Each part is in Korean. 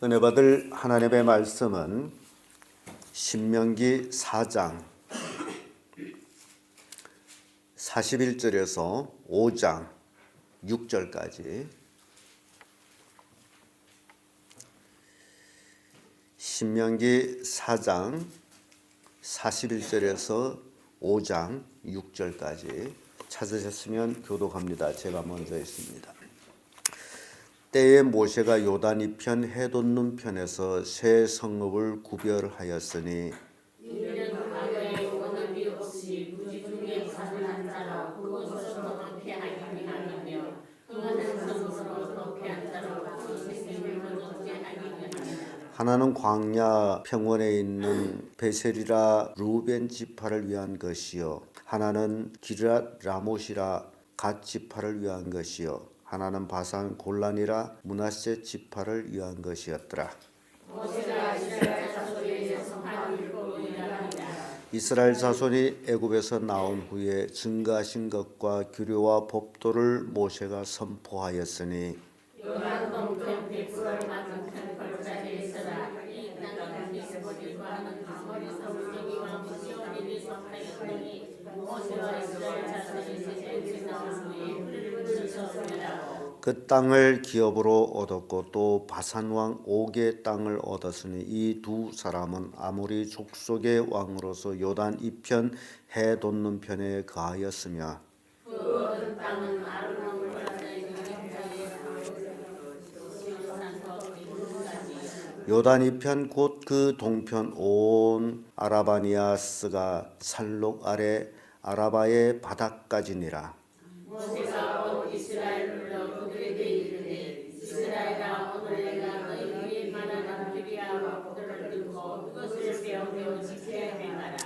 은혜 받을 하나님의 말씀은 신명기 4장 41절에서 5장 6절까지, 신명기 4장 41절에서 5장 6절까지 찾으셨으면 교독합니다. 제가 먼저 있습니다. 때에 모세가 요단 이편 해돋는 편에서 세 성읍을 구별하였으니 이는 과거에 원한이 없이 무지 중에 사는 한 자로 그곳으로 도피하기 위함이며 그 한 성읍으로 도피한 자로 그 생명을 도피하기 위함이며 하나는 광야 평원에 있는 베셀이라 루벤 지파를 위한 것이요 하나는 기럇 라못이라 갓 지파를 위한 것이요 하나는 바산 골란이라 므낫세 지파를 위한 것이었더라. 이스라엘 자손이 애굽에서 나온 후에 증거하신 것과 규례와 법도를 모세가 선포하였으니 요단 동편 백성을 막은 큰 골짜기에 있으라. 이 땅은 히스보리와 하는 아모리 성경이와 시온이 선하였더니 모세와 이스라엘 자손이 애굽에서 나온 후에 그를 붙였습니다. 그 땅을 기업으로 얻었고 또 바산 왕 옥의 땅을 얻었으니 이 두 사람은 아모리 족속의 왕으로서 요단 이편 해 돋는 편에 거하였으며 그 얻은 땅은 아르논 요단 이편 곧 그 동편 온 아라바니아스가 산록 아래 아라바의 바닥까지니라. 모세가 온 이스라엘을 불러 그들에게 이르되 이스라엘아 오늘 내가 너희 위에 만난 규례와 법도를 듣고 그것을 배우며 지켜야 행하라.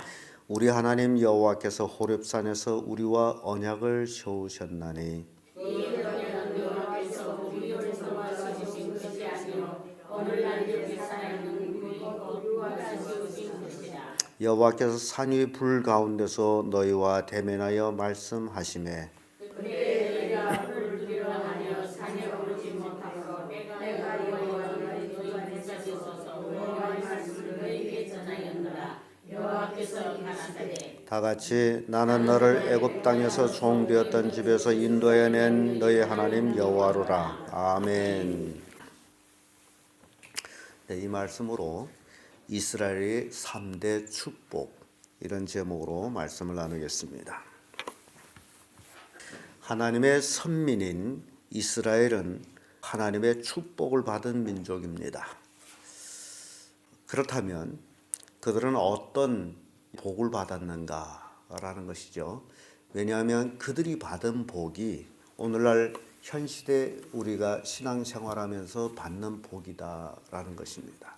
우리 하나님 여호와께서 호렙산에서 우리와 언약을 세우셨나니 이 언약은 여호와께서 우리 용서와 주신 것이 아니요 오늘날 여기 살아있는 우리 여호와가 세우신 것이라. 여호와께서 산 위 불 가운데서 너희와 대면하여 말씀하시매 그때 너희가 불을 두려워하며 산에 오르지 못하므로 내가 여호와가 너희 붙잡으소서 여호와의 말씀을 너희에게 전하였노라. 여호와께서 가라사대 다 같이 나는 너를 애굽 땅에서 종되었던 집에서 인도해 낸 너희 하나님 여호와로라. 아멘. 네, 이 말씀으로 이스라엘의 3대 축복, 이런 제목으로 말씀을 나누겠습니다. 하나님의 선민인 이스라엘은 하나님의 축복을 받은 민족입니다. 그렇다면 그들은 어떤 복을 받았는가라는 것이죠. 왜냐하면 그들이 받은 복이 오늘날 현 시대 우리가 신앙생활하면서 받는 복이다라는 것입니다.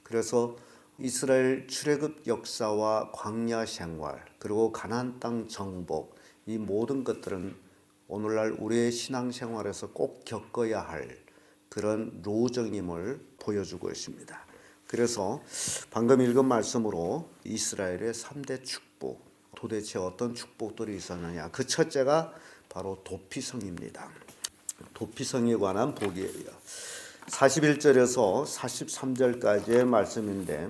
그래서 이스라엘 출애굽 역사와 광야 생활 그리고 가나안 땅 정복, 이 모든 것들은 오늘날 우리의 신앙생활에서 꼭 겪어야 할 그런 로정임을 보여주고 있습니다. 그래서 방금 읽은 말씀으로 이스라엘의 3대 축복, 도대체 어떤 축복들이 있었느냐. 그 첫째가 바로 도피성입니다. 도피성에 관한 복이에요. 41절에서 43절까지의 말씀인데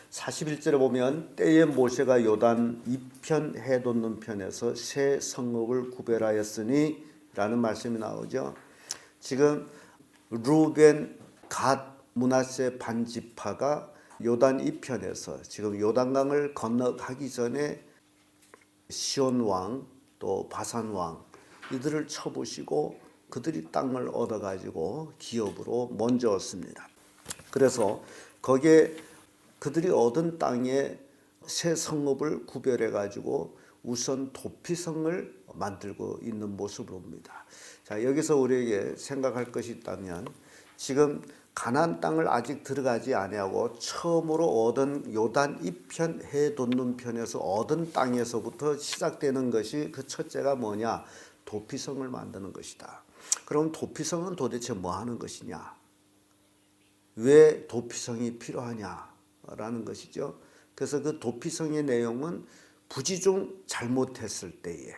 41절에 보면 때에 모세가 요단 이편 해 돋는 편에서 세 성읍을 구별하였으니 라는 말씀이 나오죠. 지금 루벤, 갓, 므낫세 반지파가 요단 이편에서 지금 요단강을 건너가기 전에 시온 왕 또 바산 왕 이들을 쳐부시고 그들이 땅을 얻어가지고 기업으로 먼저 얻습니다. 그래서 거기에 그들이 얻은 땅에 새 성읍을 구별해가지고 우선 도피성을 만들고 있는 모습을 봅니다. 자, 여기서 우리에게 생각할 것이 있다면 지금 가나안 땅을 아직 들어가지 아니하고 처음으로 얻은 요단 이편 해 돋는 편에서 얻은 땅에서부터 시작되는 것이 그 첫째가 뭐냐? 도피성을 만드는 것이다. 그럼 도피성은 도대체 뭐 하는 것이냐? 왜 도피성이 필요하냐라는 것이죠. 그래서 그 도피성의 내용은 부지중 잘못했을 때에,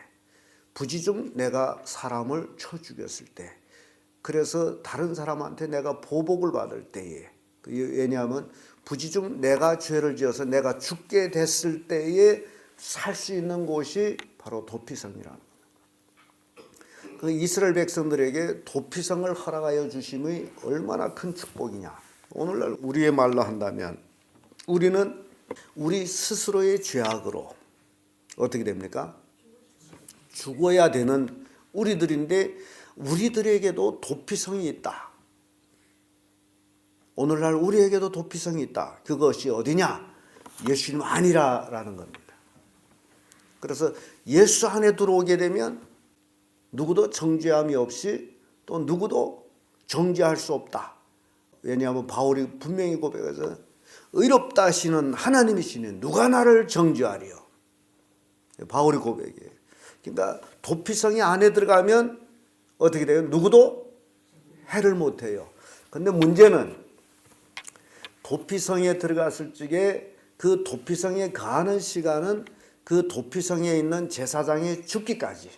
부지중 내가 사람을 쳐 죽였을 때, 그래서 다른 사람한테 내가 보복을 받을 때에, 왜냐하면 부지중 내가 죄를 지어서 내가 죽게 됐을 때에 살 수 있는 곳이 바로 도피성이라는 거예요. 그 이스라엘 백성들에게 도피성을 허락하여 주심이 얼마나 큰 축복이냐. 오늘날 우리의 말로 한다면 우리는 우리 스스로의 죄악으로 어떻게 됩니까? 죽어야 되는 우리들인데 우리들에게도 도피성이 있다. 오늘날 우리에게도 도피성이 있다. 그것이 어디냐? 예수님 아니라라는 겁니다. 그래서 예수 안에 들어오게 되면 누구도 정죄함이 없이 또 누구도 정죄할 수 없다. 왜냐하면 바울이 분명히 고백해서 의롭다 하시는 하나님이시니 누가 나를 정죄하리요. 바울이 고백이에요. 그러니까 도피성이 안에 들어가면 어떻게 돼요? 누구도 해를 못해요. 그런데 문제는 도피성에 들어갔을 적에 그 도피성에 가는 시간은 그 도피성에 있는 제사장이 죽기까지.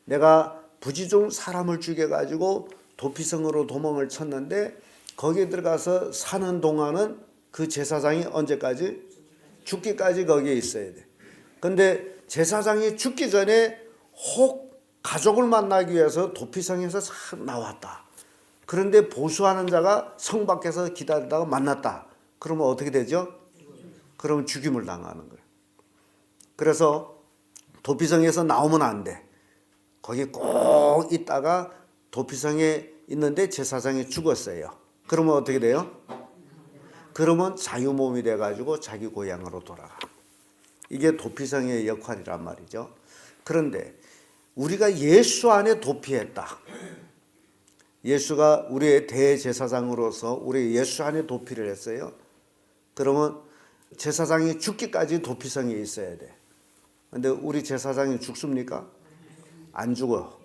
내가 부지중 사람을 죽여가지고 도피성으로 도망을 쳤는데 거기에 들어가서 사는 동안은 그 제사장이 언제까지? 죽기까지 거기에 있어야 돼. 근데 제사장이 죽기 전에 혹 가족을 만나기 위해서 도피성에서 싹 나왔다. 그런데 보수하는 자가 성 밖에서 기다리다가 만났다. 그러면 어떻게 되죠? 그러면 죽임을 당하는 거예요. 그래서 도피성에서 나오면 안 돼. 거기 꼭 있다가 도피성에 있는데 제사장이 죽었어요. 그러면 어떻게 돼요? 그러면 자유몸이 돼가지고 자기 고향으로 돌아가. 이게 도피성의 역할이란 말이죠. 그런데 우리가 예수 안에 도피했다. 예수가 우리의 대제사장으로서 우리 예수 안에 도피를 했어요. 그러면 제사장이 죽기까지 도피성에 있어야 돼. 근데 우리 제사장이 죽습니까? 안 죽어.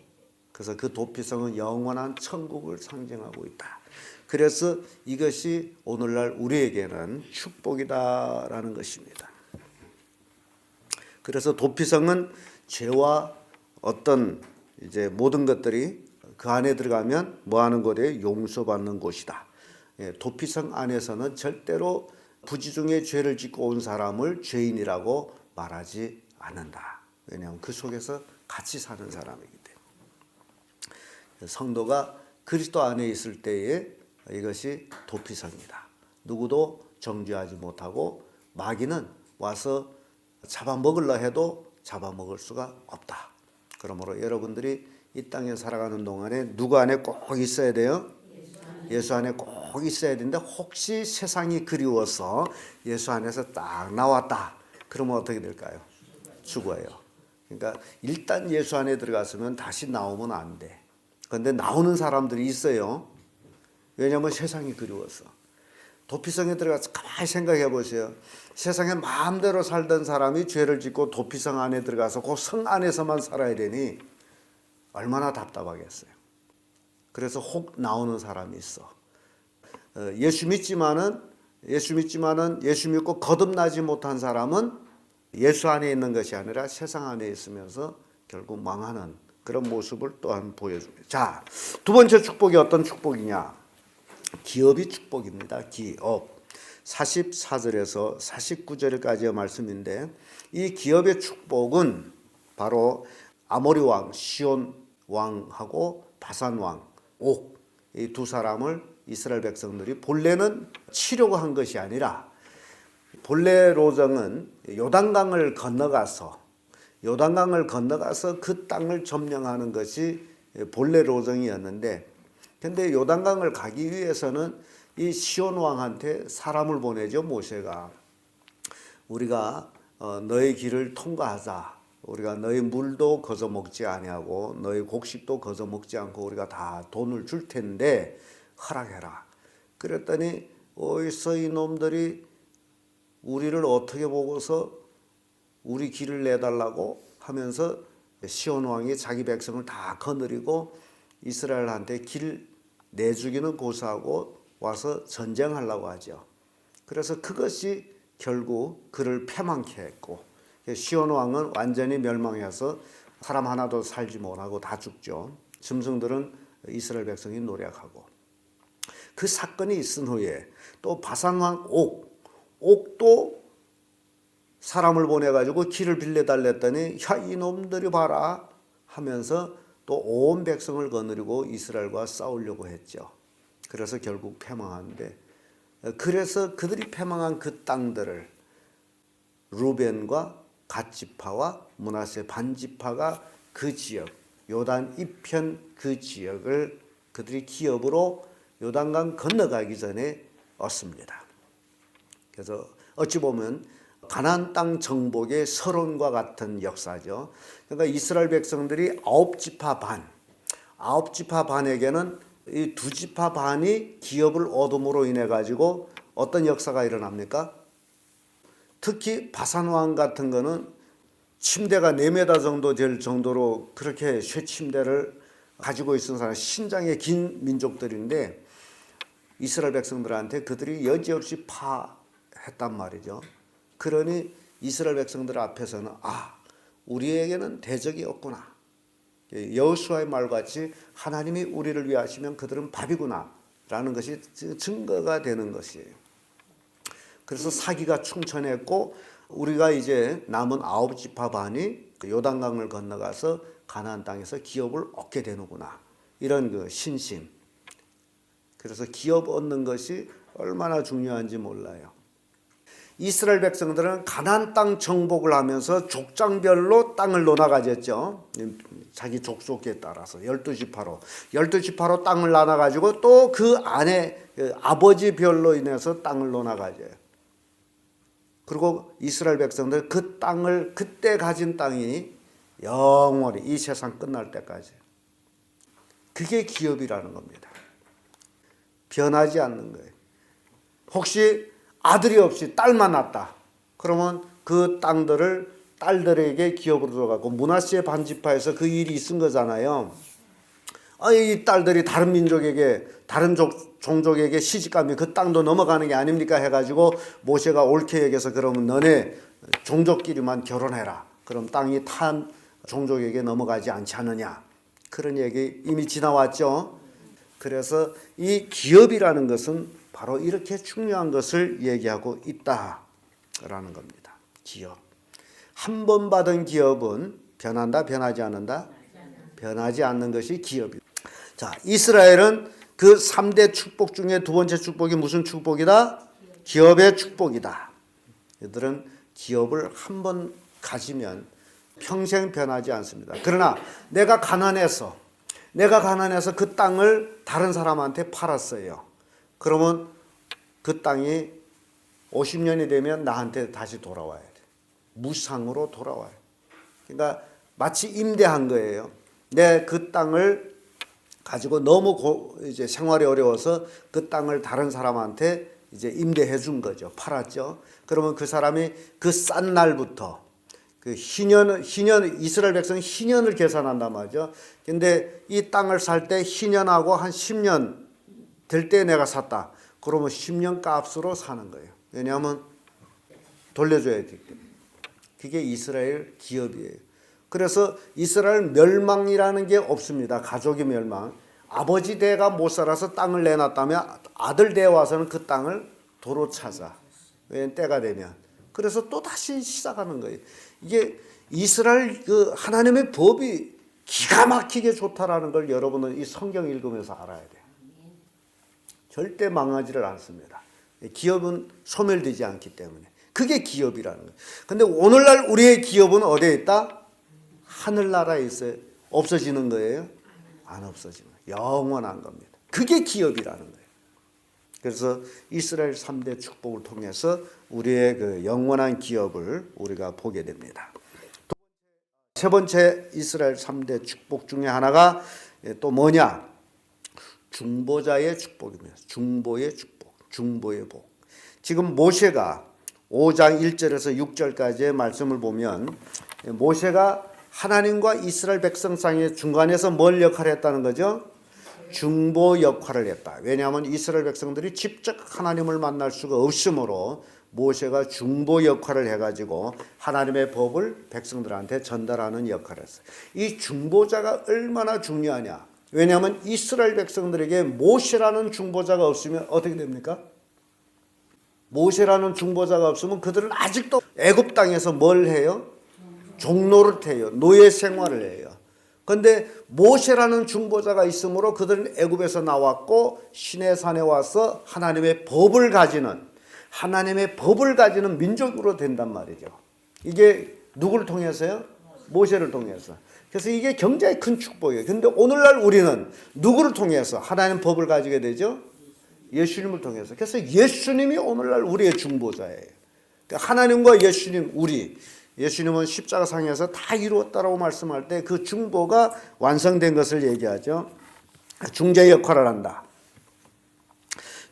그래서 그 도피성은 영원한 천국을 상징하고 있다. 그래서 이것이 오늘날 우리에게는 축복이다라는 것입니다. 그래서 도피성은 죄와 어떤 이제 모든 것들이 그 안에 들어가면 뭐 하는 곳에 용서받는 곳이다. 도피성 안에서는 절대로 부지중에 죄를 짓고 온 사람을 죄인이라고 말하지 않는다. 왜냐하면 그 속에서 같이 사는 사람이기 때문에. 성도가 그리스도 안에 있을 때에 이것이 도피성이다. 누구도 정죄하지 못하고 마귀는 와서 잡아먹으려 해도 잡아먹을 수가 없다. 그러므로 여러분들이 이 땅에 살아가는 동안에 누구 안에 꼭 있어야 돼요? 예수 안에 꼭 있어야 되는데 혹시 세상이 그리워서 예수 안에서 딱 나왔다. 그러면 어떻게 될까요? 죽어요. 그러니까 일단 예수 안에 들어갔으면 다시 나오면 안 돼. 그런데 나오는 사람들이 있어요. 왜냐하면 세상이 그리워서. 도피성에 들어가서 가만히 생각해 보세요. 세상에 마음대로 살던 사람이 죄를 짓고 도피성 안에 들어가서 그 성 안에서만 살아야 되니 얼마나 답답하겠어요. 그래서 혹 나오는 사람이 있어. 예수 믿지만은 예수 믿고 거듭나지 못한 사람은 예수 안에 있는 것이 아니라 세상 안에 있으면서 결국 망하는 그런 모습을 또한 보여줍니다. 자, 두 번째 축복이 어떤 축복이냐? 기업이 축복입니다. 기업. 44절에서 49절까지의 말씀인데 이 기업의 축복은 바로 아모리 왕 시온 왕하고 바산 왕 옥 이 두 사람을 이스라엘 백성들이 본래는 치려고 한 것이 아니라 본래 로정은 요단강을 건너가서 그 땅을 점령하는 것이 본래 로정이었는데 근데 요단강을 가기 위해서는 이 시온 왕한테 사람을 보내죠. 모세가 우리가 너의 길을 통과하자. 우리가 너의 물도 거저 먹지 아니하고 너의 곡식도 거저 먹지 않고 우리가 다 돈을 줄 텐데 허락해라. 그랬더니 어디서 이놈들이 우리를 어떻게 보고서 우리 길을 내달라고 하면서 시온 왕이 자기 백성을 다 거느리고 이스라엘한테 길 내주기는 고사하고 와서 전쟁하려고 하죠. 그래서 그것이 결국 그를 패망케 했고 시온 왕은 완전히 멸망해서 사람 하나도 살지 못하고 다 죽죠. 짐승들은 이스라엘 백성이 노력하고 그 사건이 있은 후에 또 바산왕 옥도 사람을 보내가지고 길을 빌려달랬더니 야 이놈들이 봐라 하면서 또 온 백성을 거느리고 이스라엘과 싸우려고 했죠. 그래서 결국 패망하는데 그래서 그들이 패망한 그 땅들을 루벤과 갓지파와 므낫세 반지파가 그 지역 요단 이편 그 지역을 그들이 기업으로 요단강 건너가기 전에 얻습니다. 그래서 어찌 보면 가나안 땅 정복의 서론과 같은 역사죠. 그러니까 이스라엘 백성들이 아홉 지파 반에게는 이 두 지파 반이 기업을 얻음으로 인해 가지고 어떤 역사가 일어납니까? 특히 바산 왕 같은 거는 침대가 4m 정도 될 정도로 그렇게 쇠침대를 가지고 있는 사람, 신장의 긴 민족들인데 이스라엘 백성들한테 그들이 여지없이 파했단 말이죠. 그러니 이스라엘 백성들 앞에서는 우리에게는 대적이 없구나. 여호수아의 말같이 하나님이 우리를 위하시면 그들은 밥이구나 라는 것이 증거가 되는 것이에요. 그래서 사기가 충천했고 우리가 이제 남은 9지파 반이 요단강을 건너가서 가나안 땅에서 기업을 얻게 되는구나. 이런 그 신심. 그래서 기업 얻는 것이 얼마나 중요한지 몰라요. 이스라엘 백성들은 가나안 땅 정복을 하면서 족장별로 땅을 나눠가졌죠. 자기 족속에 따라서 12지파로 땅을 나눠가지고 또 그 안에 아버지별로 인해서 땅을 나눠가져요. 그리고 이스라엘 백성들 그 땅을 그때 가진 땅이 영원히 이 세상 끝날 때까지 그게 기업이라는 겁니다. 변하지 않는 거예요. 혹시 아들이 없이 딸만 낳았다. 그러면 그 땅들을 딸들에게 기업으로 들어가고 므낫세 반지파에서 그 일이 있은 거잖아요. 이 딸들이 다른 민족에게 다른 종족에게 시집가면 그 땅도 넘어가는 게 아닙니까 해가지고 모세가 옳게 여겨서 그러면 너네 종족끼리만 결혼해라. 그럼 땅이 탄 종족에게 넘어가지 않지 않느냐. 그런 얘기 이미 지나왔죠. 그래서 이 기업이라는 것은 바로 이렇게 중요한 것을 얘기하고 있다라는 겁니다. 기업. 한 번 받은 기업은 변한다, 변하지 않는다? 변하지 않는 것이 기업이다. 자, 이스라엘은 그 3대 축복 중에 두 번째 축복이 무슨 축복이다? 기업의 축복이다. 얘들은 기업을 한 번 가지면 평생 변하지 않습니다. 그러나 내가 가난해서 그 땅을 다른 사람한테 팔았어요. 그러면 그 땅이 50년이 되면 나한테 다시 돌아와야 돼. 무상으로 돌아와요. 그러니까 마치 임대한 거예요. 내 그 땅을 가지고 너무 이제 생활이 어려워서 그 땅을 다른 사람한테 이제 임대해 준 거죠. 팔았죠. 그러면 그 사람이 그 싼 날부터 그 희년 이스라엘 백성이 희년을 계산한단 말이죠. 근데 이 땅을 살 때 희년하고 한 10년 될 때 내가 샀다. 그러면 10년 값으로 사는 거예요. 왜냐하면 돌려줘야 되기 때문에. 그게 이스라엘 기업이에요. 그래서 이스라엘 멸망이라는 게 없습니다. 가족의 멸망. 아버지 대가 못 살아서 땅을 내놨다면 아들 대 와서는 그 땅을 도로 찾아. 왜 때가 되면. 그래서 또 다시 시작하는 거예요. 이게 이스라엘 그 하나님의 법이 기가 막히게 좋다라는 걸 여러분은 이 성경 읽으면서 알아야 돼요. 절대 망하지를 않습니다. 기업은 소멸되지 않기 때문에. 그게 기업이라는 거예요. 근데 오늘날 우리의 기업은 어디에 있다? 하늘나라에 있어요. 없어지는 거예요? 안 없어지는 거예요. 영원한 겁니다. 그게 기업이라는 거예요. 그래서 이스라엘 3대 축복을 통해서 우리의 그 영원한 기업을 우리가 보게 됩니다. 세 번째 이스라엘 3대 축복 중에 하나가 또 뭐냐? 중보자의 축복입니다. 중보의 축복, 중보의 복. 지금 모세가 5장 1절에서 6절까지의 말씀을 보면 모세가 하나님과 이스라엘 백성 사이의 중간에서 뭘 역할을 했다는 거죠? 중보 역할을 했다. 왜냐하면 이스라엘 백성들이 직접 하나님을 만날 수가 없으므로 모세가 중보 역할을 해가지고 하나님의 법을 백성들한테 전달하는 역할을 했어요. 이 중보자가 얼마나 중요하냐? 왜냐하면 이스라엘 백성들에게 모세라는 중보자가 없으면 어떻게 됩니까? 모세라는 중보자가 없으면 그들은 아직도 애굽 땅에서 뭘 해요? 종노릇해요. 노예 생활을 해요. 그런데 모세라는 중보자가 있으므로 그들은 애굽에서 나왔고 시내산에 와서 하나님의 법을 가지는 민족으로 된단 말이죠. 이게 누구를 통해서요? 모세를 통해서. 그래서 이게 굉장히 큰 축복이에요. 그런데 오늘날 우리는 누구를 통해서 하나님 법을 가지게 되죠? 예수님을 통해서. 그래서 예수님이 오늘날 우리의 중보자예요. 그러니까 하나님과 예수님, 예수님은 십자가상에서 다 이루었다라고 말씀할 때 그 중보가 완성된 것을 얘기하죠. 중재 역할을 한다.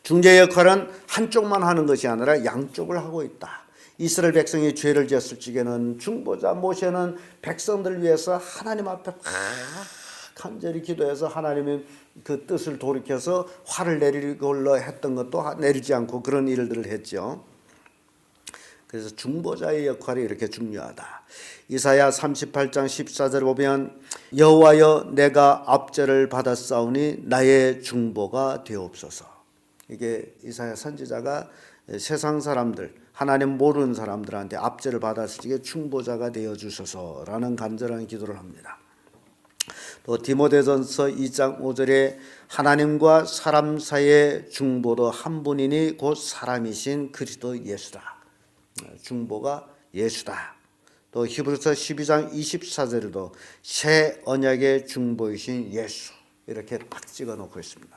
중재 역할은 한쪽만 하는 것이 아니라 양쪽을 하고 있다. 이스라엘 백성이 죄를 지었을 적에는 중보자 모세는 백성들을 위해서 하나님 앞에 간절히 기도해서 하나님의 그 뜻을 돌이켜서 화를 내리걸로 했던 것도 내리지 않고 그런 일들을 했죠. 그래서 중보자의 역할이 이렇게 중요하다. 이사야 38장 14절을 보면 여호와여 내가 압제를 받았사오니 나의 중보가 되옵소서. 이게 이사야 선지자가 세상 사람들 하나님 모르는 사람들한테 압제를 받았을 때 중보자가 되어주소서라는 간절한 기도를 합니다. 또 디모데전서 2장 5절에 하나님과 사람 사이의 중보도 한 분이니 곧 사람이신 그리스도 예수다. 중보가 예수다. 또 히브리서 12장 24절에도 새 언약의 중보이신 예수 이렇게 딱 찍어놓고 있습니다.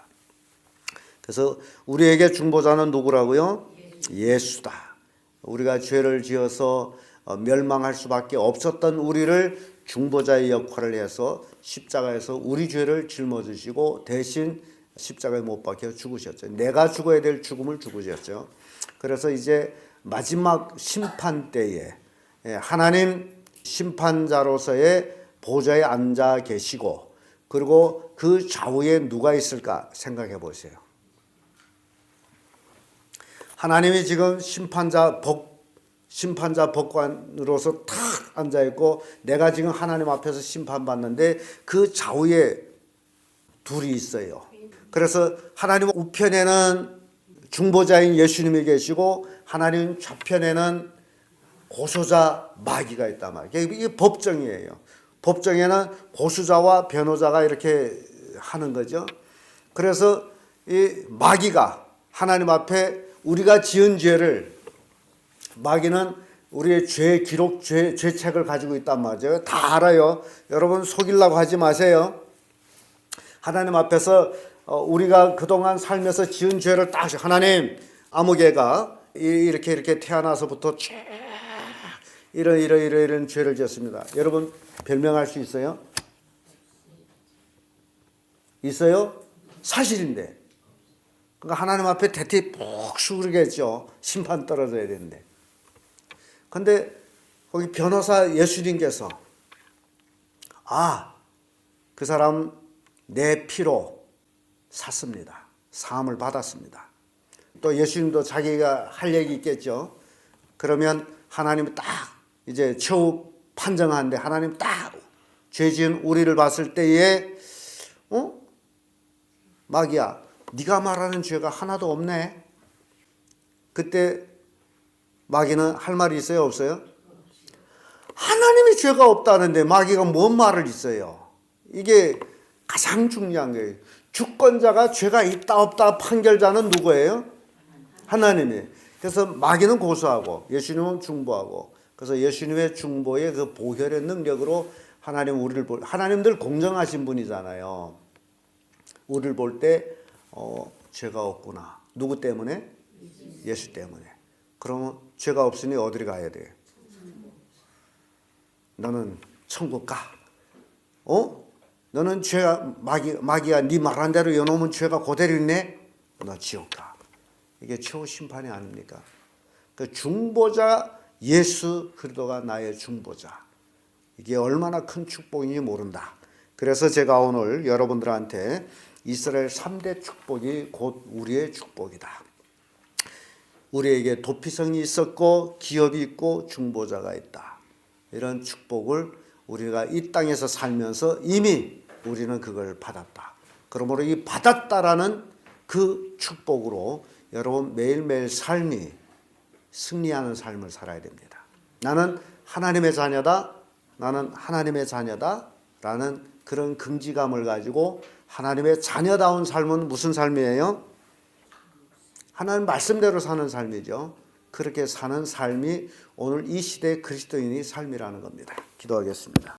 그래서 우리에게 중보자는 누구라고요? 예수다. 우리가 죄를 지어서 멸망할 수밖에 없었던 우리를 중보자의 역할을 해서 십자가에서 우리 죄를 짊어지시고 대신 십자가에 못 박혀 죽으셨죠. 내가 죽어야 될 죽음을 죽으셨죠. 그래서 이제 마지막 심판 때에 하나님 심판자로서의 보좌에 앉아 계시고 그리고 그 좌우에 누가 있을까 생각해 보세요. 하나님이 지금 심판자 법관으로서 탁 앉아 있고 내가 지금 하나님 앞에서 심판받는데 그 좌우에 둘이 있어요. 그래서 하나님 우편에는 중보자인 예수님이 계시고 하나님 좌편에는 고소자 마귀가 있단 말이에요. 이게 법정이에요. 법정에는 고소자와 변호자가 이렇게 하는 거죠. 그래서 이 마귀가 하나님 앞에 우리가 지은 죄를 마귀는 우리의 죄 기록, 죄책을 가지고 있단 말이에요. 다 알아요. 여러분 속이려고 하지 마세요. 하나님 앞에서 우리가 그동안 살면서 지은 죄를 딱 하나님 아무개가 이렇게 태어나서부터 쭉 이런 죄를 지었습니다. 여러분 별명할 수 있어요? 있어요? 사실인데. 그러니까 하나님 앞에 대퇴 푹 숙이겠죠. 심판 떨어져야 되는데. 근데 거기 변호사 예수님께서 그 사람 내 피로 샀습니다. 사함을 받았습니다. 또 예수님도 자기가 할 얘기 있겠죠. 그러면 하나님이 딱 이제 최후 판정하는데 하나님 딱 죄 지은 우리를 봤을 때에 마귀야 네가 말하는 죄가 하나도 없네. 그때 마귀는 할 말이 있어요? 없어요? 하나님이 죄가 없다는데 마귀가 뭔 말을 있어요? 이게 가장 중요한 거예요. 주권자가 죄가 있다 없다 판결자는 누구예요? 하나님이. 그래서 마귀는 고소하고 예수님은 중보하고 그래서 예수님의 중보의 그 보혈의 능력으로 하나님 우리를 하나님들 공정하신 분이잖아요. 우리를 볼 때 죄가 없구나. 누구 때문에? 예수 때문에. 그러면 죄가 없으니 어디로 가야 돼? 너는 천국 가. 너는 죄가 마귀야 네 말한 대로 여놓으면 죄가 그대로 있네. 너 지옥 가. 이게 최후 심판이 아닙니까? 그 중보자 예수 그리스도가 나의 중보자. 이게 얼마나 큰 축복인지 모른다. 그래서 제가 오늘 여러분들한테 이스라엘 3대 축복이 곧 우리의 축복이다. 우리에게 도피성이 있었고 기업이 있고 중보자가 있다. 이런 축복을 우리가 이 땅에서 살면서 이미 우리는 그걸 받았다. 그러므로 이 받았다라는 그 축복으로 여러분 매일매일 삶이 승리하는 삶을 살아야 됩니다. 나는 하나님의 자녀다. 나는 하나님의 자녀다. 라는 그런 긍지감을 가지고 하나님의 자녀다운 삶은 무슨 삶이에요? 하나님 말씀대로 사는 삶이죠. 그렇게 사는 삶이 오늘 이 시대의 그리스도인의 삶이라는 겁니다. 기도하겠습니다.